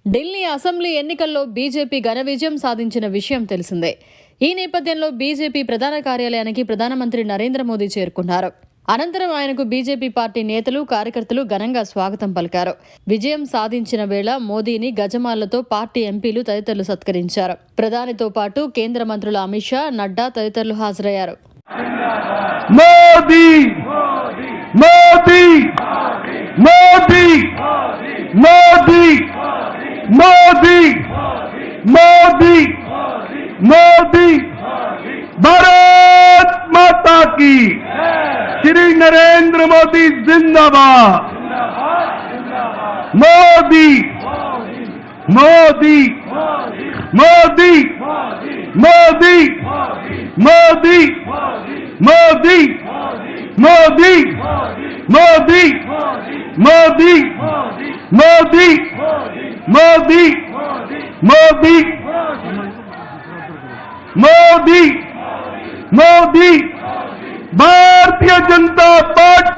Delhi assembly ఎన్నికల్లో BJP ఘన విజయం సాధించిన విషయం తెలిసిందే. ఈ నేపథ్యంలో బీజేపీ ప్రధాన కార్యాలయానికి ప్రధానమంత్రి నరేంద్ర మోదీ చేరుకున్నారు. అనంతరం ఆయనకు బీజేపీ పార్టీ నేతలు, కార్యకర్తలు ఘనంగా స్వాగతం పలికారు. విజయం సాధించిన వేళ మోదీని గజమాలతో పార్టీ ఎంపీలు తదితరులు సత్కరించారు. ప్రధానితో పాటు కేంద్ర మంత్రులు అమిత్ షా, నడ్డా తదితరులు హాజరయ్యారు. మోదీ మోదీ మోదీ మోదీ మోదీ మోదీ మోదీ भारत माता की श्री नरेंद्र मोदी जिंदाबाद मोदी मोदी मोदी मोदी मोदी मोदी मोदी मोदी मोदी मोदी मोदी मोदी मोदी मोदी